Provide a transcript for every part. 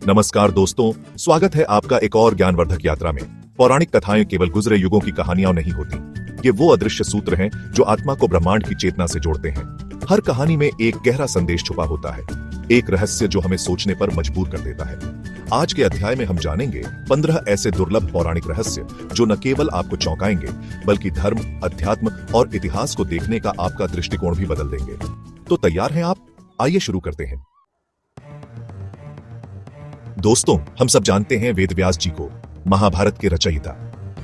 नमस्कार दोस्तों, स्वागत है आपका एक और ज्ञानवर्धक यात्रा में। पौराणिक कथाएं केवल गुजरे युगों की कहानियां नहीं होती, ये वो अदृश्य सूत्र हैं जो आत्मा को ब्रह्मांड की चेतना से जोड़ते हैं। हर कहानी में एक गहरा संदेश छुपा होता है, एक रहस्य जो हमें सोचने पर मजबूर कर देता है। आज के अध्याय में हम जानेंगे 15 ऐसे दुर्लभ पौराणिक रहस्य जो न केवल आपको चौंकाएंगे बल्कि धर्म, अध्यात्म और इतिहास को देखने का आपका दृष्टिकोण भी बदल देंगे। तो तैयार हैं आप? आइए शुरू करते हैं। दोस्तों, हम सब जानते हैं वेदव्यास जी को, महाभारत के रचयिता।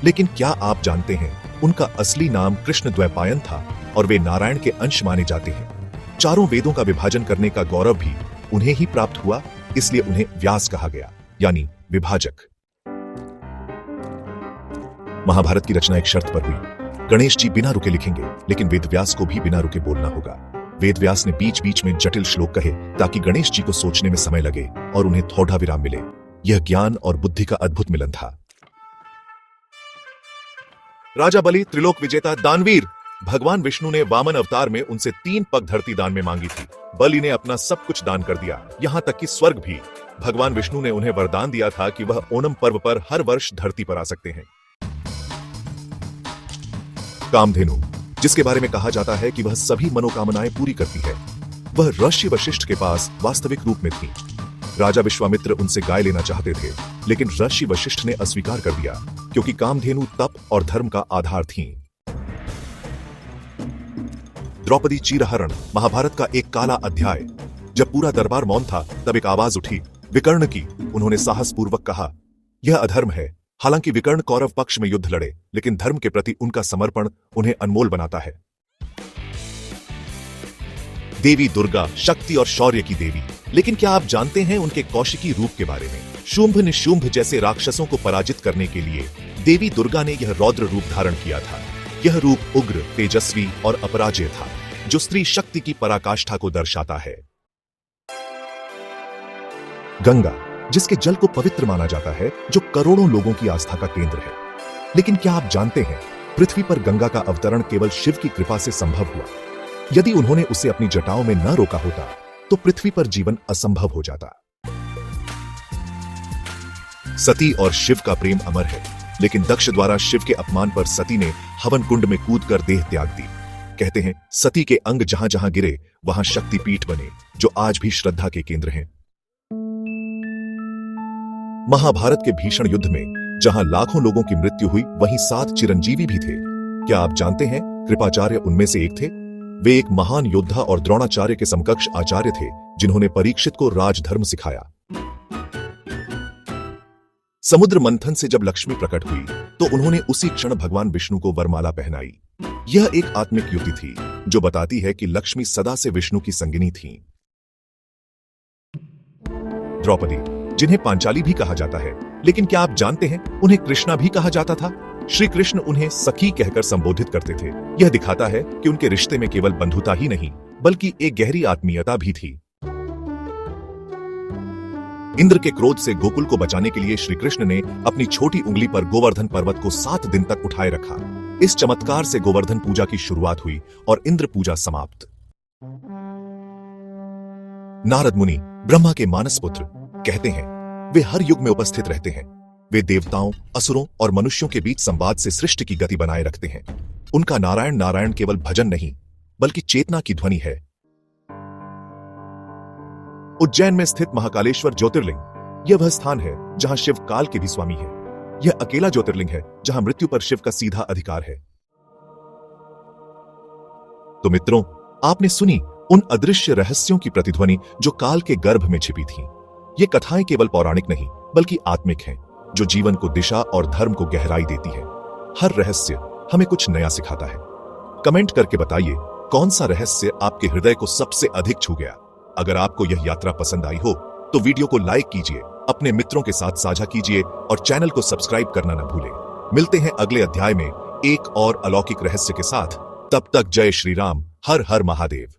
लेकिन क्या आप जानते हैं उनका असली नाम कृष्णद्वैपायन था और वे नारायण के अंश माने जाते हैं। चारों वेदों का विभाजन करने का गौरव भी उन्हें ही प्राप्त हुआ, इसलिए उन्हें व्यास कहा गया, यानी विभाजक। महाभारत की रचना एक शर्त पर हुई, गणेश जी बिना रुके लिखेंगे, लेकिन वेदव्यास को भी बिना रुके बोलना होगा। वेदव्यास ने बीच बीच में जटिल श्लोक कहे ताकि गणेश जी को सोचने में समय लगे और उन्हें थोड़ा विराम मिले। यह ज्ञान और बुद्धि का अद्भुत मिलन था। राजा बलि त्रिलोक विजेता दानवीर, भगवान विष्णु ने वामन अवतार में उनसे 3 पग धरती दान में मांगी थी। बलि ने अपना सब कुछ दान कर दिया, यहां तक कि स्वर्ग भी। भगवान विष्णु ने उन्हें वरदान दिया था कि वह ओणम पर्व पर हर वर्ष धरती पर आ सकते हैं। कामधेनु, जिसके बारे में कहा जाता है कि वह सभी मनोकामनाएं पूरी करती है, वह ऋषि वशिष्ठ के पास वास्तविक रूप में थी। राजा विश्वामित्र उनसे गाय लेना चाहते थे, लेकिन ऋषि वशिष्ठ ने अस्वीकार कर दिया क्योंकि कामधेनु तप और धर्म का आधार थी। द्रौपदी चीरहरण, महाभारत का एक काला अध्याय। जब पूरा दरबार मौन था, तब एक आवाज उठी, विकर्ण की। उन्होंने साहसपूर्वक कहा, यह अधर्म है। हालांकि विकर्ण कौरव पक्ष में युद्ध लड़े, लेकिन धर्म के प्रति उनका समर्पण उन्हें अनमोल बनाता है। देवी दुर्गा, शक्ति और शौर्य की देवी। लेकिन क्या आप जानते हैं उनके कौशिकी रूप के बारे में? शुंभ निशुंभ जैसे राक्षसों को पराजित करने के लिए देवी दुर्गा ने यह रौद्र रूप धारण किया था। यह रूप उग्र, तेजस्वी और अपराजेय था, जो स्त्री शक्ति की पराकाष्ठा को दर्शाता है। गंगा, जिसके जल को पवित्र माना जाता है, जो करोड़ों लोगों की आस्था का केंद्र है। लेकिन क्या आप जानते हैं पृथ्वी पर गंगा का अवतरण केवल शिव की कृपा से संभव हुआ। यदि उन्होंने उसे अपनी जटाओं में न रोका होता तो पृथ्वी पर जीवन असंभव हो जाता। सती और शिव का प्रेम अमर है, लेकिन दक्ष द्वारा शिव के अपमान पर सती ने हवन कुंड में कूदकर देह त्याग दी। कहते हैं सती के अंग जहां जहां गिरे वहां शक्तिपीठ बने, जो आज भी श्रद्धा के केंद्र हैं। महाभारत के भीषण युद्ध में जहां लाखों लोगों की मृत्यु हुई, वहीं 7 चिरंजीवी भी थे। क्या आप जानते हैं कृपाचार्य उनमें से एक थे? वे एक महान योद्धा और द्रोणाचार्य के समकक्ष आचार्य थे, जिन्होंने परीक्षित को राजधर्म सिखाया। समुद्र मंथन से जब लक्ष्मी प्रकट हुई तो उन्होंने उसी क्षण भगवान विष्णु को वरमाला पहनाई। यह एक आत्मिक युक्ति थी जो बताती है कि लक्ष्मी सदा से विष्णु की संगिनी थी। द्रौपदी, जिन्हें पांचाली भी कहा जाता है, लेकिन क्या आप जानते हैं उन्हें कृष्णा भी कहा जाता था? श्री कृष्ण उन्हें सखी कहकर संबोधित करते थे। यह दिखाता है कि उनके रिश्ते में केवल बंधुता ही नहीं, बल्कि एक गहरी आत्मीयता भी थी। इंद्र के क्रोध से गोकुल को बचाने के लिए श्री कृष्ण ने अपनी छोटी उंगली पर गोवर्धन पर्वत को 7 दिन तक उठाए रखा। इस चमत्कार से गोवर्धन पूजा की शुरुआत हुई और इंद्र पूजा समाप्त। नारद मुनि, ब्रह्मा के मानस पुत्र, कहते हैं वे हर युग में उपस्थित रहते हैं। वे देवताओं, असुरों और मनुष्यों के बीच संवाद से सृष्टि की गति बनाए रखते हैं। उनका नारायण नारायण केवल भजन नहीं, बल्कि चेतना की ध्वनि है। उज्जैन में स्थित महाकालेश्वर ज्योतिर्लिंग, यह वह स्थान है जहां शिव काल के भी स्वामी है। यह अकेला ज्योतिर्लिंग है जहां मृत्यु पर शिव का सीधा अधिकार है। तो मित्रों, आपने सुनी उन अदृश्य रहस्यों की प्रतिध्वनि जो काल के गर्भ में छिपी थी। ये कथाएं केवल पौराणिक नहीं, बल्कि आत्मिक हैं, जो जीवन को दिशा और धर्म को गहराई देती है। हर रहस्य हमें कुछ नया सिखाता है। कमेंट करके बताइए कौन सा रहस्य आपके हृदय को सबसे अधिक छू गया। अगर आपको यह यात्रा पसंद आई हो तो वीडियो को लाइक कीजिए, अपने मित्रों के साथ साझा कीजिए और चैनल को सब्सक्राइब करना न भूलें। मिलते हैं अगले अध्याय में एक और अलौकिक रहस्य के साथ। तब तक जय श्री राम, हर हर महादेव।